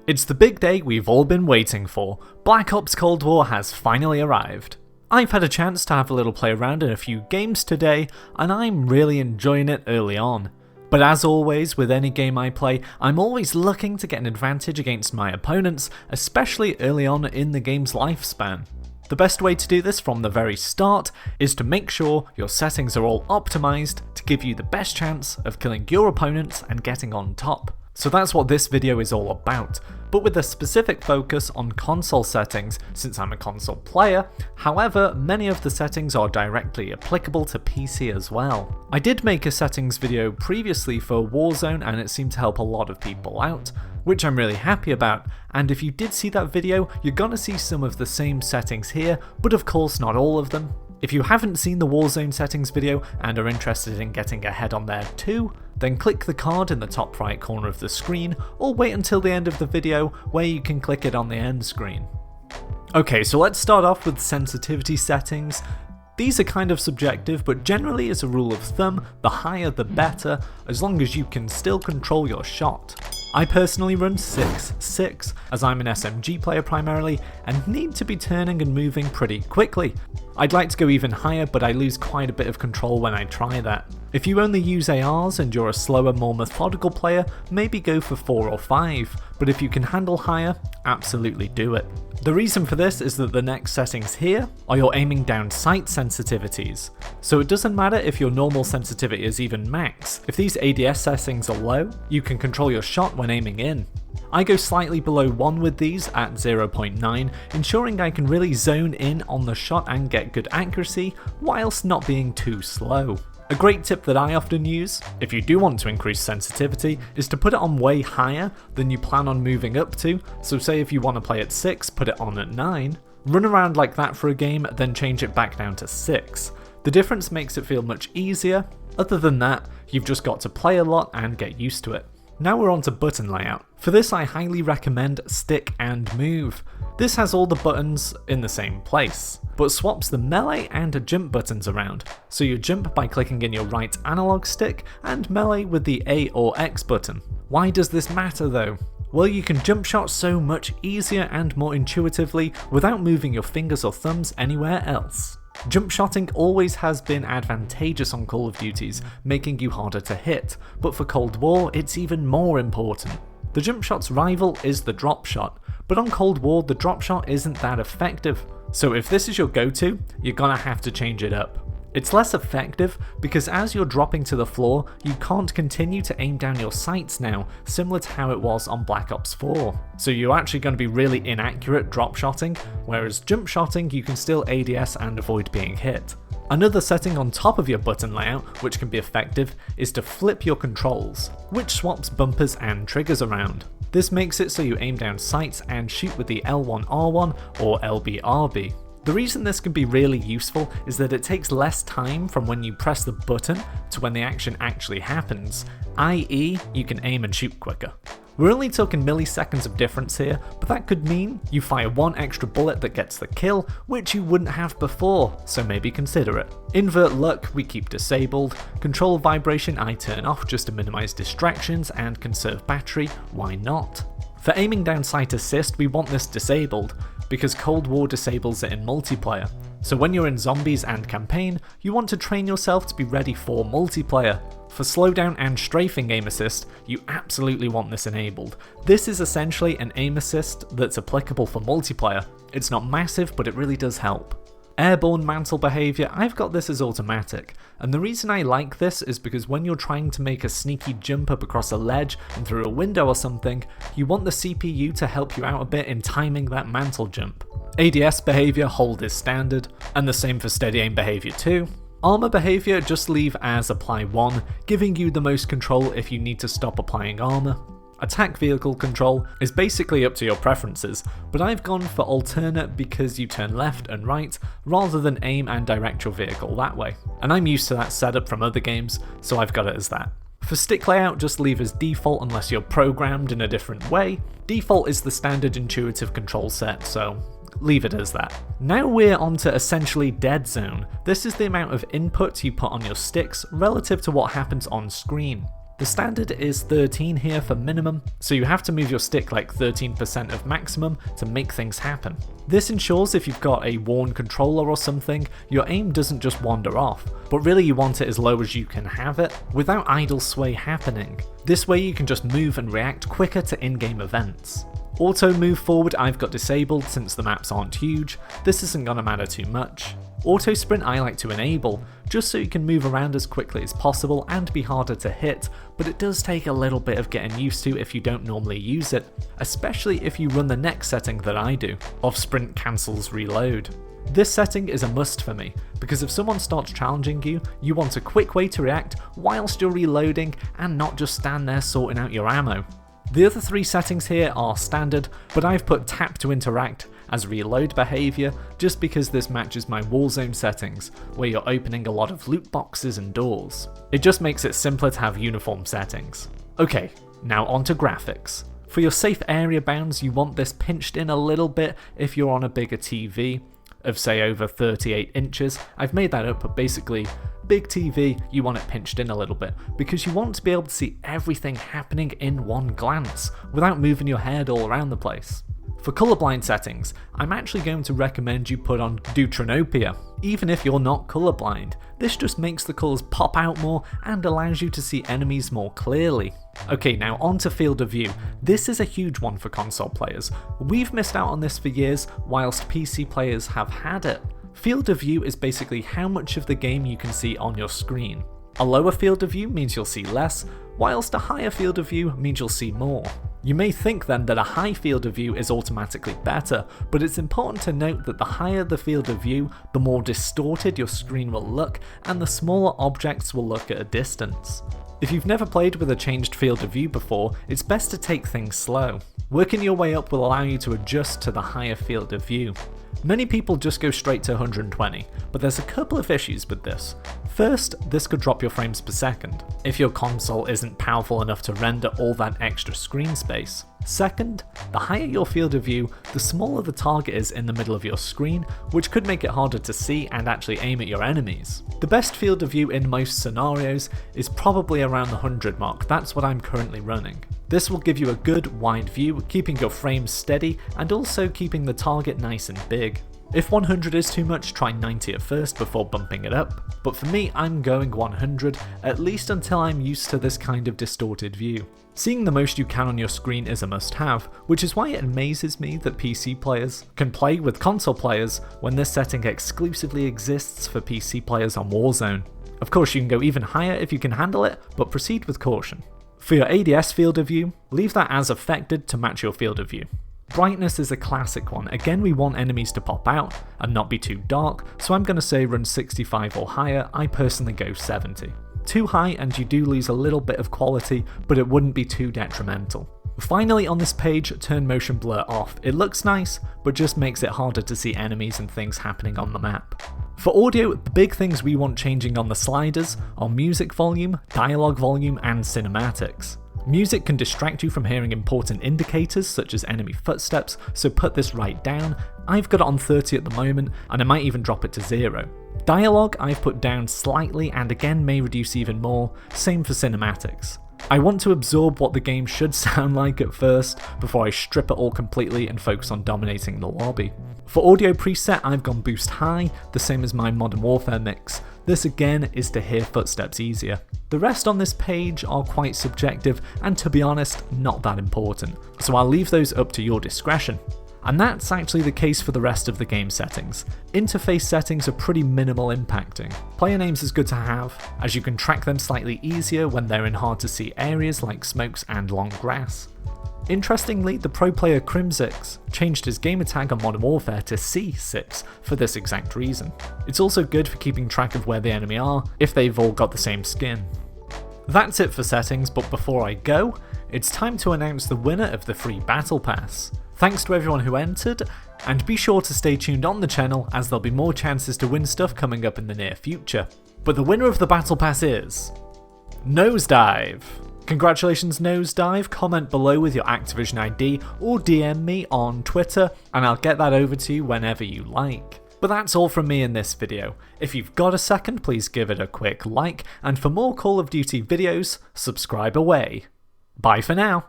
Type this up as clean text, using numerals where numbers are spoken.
It's the big day we've all been waiting for. Black Ops Cold War has finally arrived. I've had a chance to have a little play around in a few games today, and I'm really enjoying it early on. But as always with any game I play, I'm always looking to get an advantage against my opponents, especially early on in the game's lifespan. The best way to do this from the very start is to make sure your settings are all optimized to give you the best chance of killing your opponents and getting on top. So that's what this video is all about, but with a specific focus on console settings since I'm a console player. However, many of the settings are directly applicable to PC as well. I did make a settings video previously for Warzone and it seemed to help a lot of people out, which I'm really happy about, and if you did see that video, you're gonna see some of the same settings here, but of course not all of them. If you haven't seen the Warzone settings video and are interested in getting ahead on there too, then click the card in the top right corner of the screen, or wait until the end of the video where you can click it on the end screen. Okay, so let's start off with sensitivity settings. These are kind of subjective, but generally as a rule of thumb, the higher the better, as long as you can still control your shot. I personally run 6.6 as I'm an SMG player primarily and need to be turning and moving pretty quickly. I'd like to go even higher, but I lose quite a bit of control when I try that. If you only use ARs and you're a slower, more methodical player, maybe go for 4 or 5, but if you can handle higher, absolutely do it. The reason for this is that the next settings here are your aiming down sight sensitivities. So it doesn't matter if your normal sensitivity is even max. If these ADS settings are low, you can control your shot when aiming in. I go slightly below 1 with these at 0.9, ensuring I can really zone in on the shot and get good accuracy whilst not being too slow. A great tip that I often use, if you do want to increase sensitivity, is to put it on way higher than you plan on moving up to. So say if you want to play at 6, put it on at 9, run around like that for a game, then change it back down to 6. The difference makes it feel much easier. Other than that, you've just got to play a lot and get used to it. Now we're on to button layout. For this I highly recommend stick and move. This has all the buttons in the same place, but swaps the melee and jump buttons around. So you jump by clicking in your right analog stick and melee with the A or X button. Why does this matter though? Well, you can jump shot so much easier and more intuitively without moving your fingers or thumbs anywhere else. Jump shotting always has been advantageous on Call of Duties, making you harder to hit, but for Cold War it's even more important. The jump shot's rival is the drop shot, but on Cold War the drop shot isn't that effective, so if this is your go-to, you're gonna have to change it up. It's less effective because as you're dropping to the floor, you can't continue to aim down your sights now, similar to how it was on Black Ops 4. So you're actually going to be really inaccurate drop shotting, whereas jump shotting you can still ADS and avoid being hit. Another setting on top of your button layout, which can be effective, is to flip your controls, which swaps bumpers and triggers around. This makes it so you aim down sights and shoot with the L1R1 or LBRB. The reason this can be really useful is that it takes less time from when you press the button to when the action actually happens, i.e. you can aim and shoot quicker. We're only talking milliseconds of difference here, but that could mean you fire one extra bullet that gets the kill, which you wouldn't have before, so maybe consider it. Invert luck we keep disabled, control vibration I turn off just to minimize distractions and conserve battery, why not? For aiming down sight assist we want this disabled, because Cold War disables it in multiplayer. So when you're in zombies and campaign, you want to train yourself to be ready for multiplayer. For slowdown and strafing aim assist, you absolutely want this enabled. This is essentially an aim assist that's applicable for multiplayer. It's not massive, but it really does help. Airborne mantle behaviour, I've got this as automatic, and the reason I like this is because when you're trying to make a sneaky jump up across a ledge and through a window or something, you want the CPU to help you out a bit in timing that mantle jump. ADS behaviour, hold is standard, and the same for steady aim behaviour too. Armour behaviour, just leave as apply 1, giving you the most control if you need to stop applying armour. Attack vehicle control is basically up to your preferences, but I've gone for alternate because you turn left and right rather than aim and direct your vehicle that way. And I'm used to that setup from other games, so I've got it as that. For stick layout, just leave as default unless you're programmed in a different way. Default is the standard intuitive control set, so leave it as that. Now we're on to essentially dead zone. This is the amount of input you put on your sticks relative to what happens on screen. The standard is 13 here for minimum, so you have to move your stick like 13% of maximum to make things happen. This ensures if you've got a worn controller or something, your aim doesn't just wander off, but really you want it as low as you can have it, without idle sway happening. This way you can just move and react quicker to in-game events. Auto move forward I've got disabled since the maps aren't huge, this isn't gonna matter too much. Auto sprint I like to enable, just so you can move around as quickly as possible and be harder to hit, but it does take a little bit of getting used to if you don't normally use it, especially if you run the next setting that I do, off sprint cancels reload. This setting is a must for me, because if someone starts challenging you, you want a quick way to react whilst you're reloading and not just stand there sorting out your ammo. The other three settings here are standard, but I've put tap to interact as reload behaviour just because this matches my Warzone settings, where you're opening a lot of loot boxes and doors. It just makes it simpler to have uniform settings. Okay, now onto graphics. For your safe area bounds, you want this pinched in a little bit if you're on a bigger TV, of say over 38 inches. I've made that up, but basically, big TV, you want it pinched in a little bit, because you want to be able to see everything happening in one glance, without moving your head all around the place. For colorblind settings, I'm actually going to recommend you put on Deuteranopia, even if you're not colorblind. This just makes the colors pop out more and allows you to see enemies more clearly. Okay, now onto field of view. This is a huge one for console players. We've missed out on this for years, whilst PC players have had it. Field of view is basically how much of the game you can see on your screen. A lower field of view means you'll see less, whilst a higher field of view means you'll see more. You may think then that a high field of view is automatically better, but it's important to note that the higher the field of view, the more distorted your screen will look, and the smaller objects will look at a distance. If you've never played with a changed field of view before, it's best to take things slow. Working your way up will allow you to adjust to the higher field of view. Many people just go straight to 120, but there's a couple of issues with this. First, this could drop your frames per second, if your console isn't powerful enough to render all that extra screen space. Second, the higher your field of view, the smaller the target is in the middle of your screen, which could make it harder to see and actually aim at your enemies. The best field of view in most scenarios is probably around the 100 mark, that's what I'm currently running. This will give you a good wide view, keeping your frames steady and also keeping the target nice and big. If 100 is too much, try 90 at first before bumping it up, but for me I'm going 100, at least until I'm used to this kind of distorted view. Seeing the most you can on your screen is a must-have, which is why it amazes me that PC players can play with console players when this setting exclusively exists for PC players on Warzone. Of course you can go even higher if you can handle it, but proceed with caution. For your ADS field of view, leave that as affected to match your field of view. Brightness is a classic one. Again, we want enemies to pop out and not be too dark, so I'm going to say run 65 or higher. I personally go 70. Too high and you do lose a little bit of quality, but it wouldn't be too detrimental. Finally on this page, turn motion blur off. It looks nice, but just makes it harder to see enemies and things happening on the map. For audio, the big things we want changing on the sliders are music volume, dialogue volume, and cinematics. Music can distract you from hearing important indicators such as enemy footsteps, so put this right down. I've got it on 30 at the moment, and I might even drop it to 0. Dialogue I've put down slightly and again may reduce even more, same for cinematics. I want to absorb what the game should sound like at first before I strip it all completely and focus on dominating the lobby. For audio preset I've gone boost high, the same as my Modern Warfare mix. This again is to hear footsteps easier. The rest on this page are quite subjective and to be honest not that important, so I'll leave those up to your discretion. And that's actually the case for the rest of the game settings. Interface settings are pretty minimal impacting. Player names is good to have, as you can track them slightly easier when they're in hard to see areas like smokes and long grass. Interestingly, the pro player Crimsix changed his gamertag on Modern Warfare to C6 for this exact reason. It's also good for keeping track of where the enemy are, if they've all got the same skin. That's it for settings, but before I go, it's time to announce the winner of the free Battle Pass. Thanks to everyone who entered, and be sure to stay tuned on the channel as there'll be more chances to win stuff coming up in the near future. But the winner of the Battle Pass is... Nosedive! Congratulations Nosedive, comment below with your Activision ID or DM me on Twitter and I'll get that over to you whenever you like. But that's all from me in this video. If you've got a second, please give it a quick like, and for more Call of Duty videos, subscribe away. Bye for now.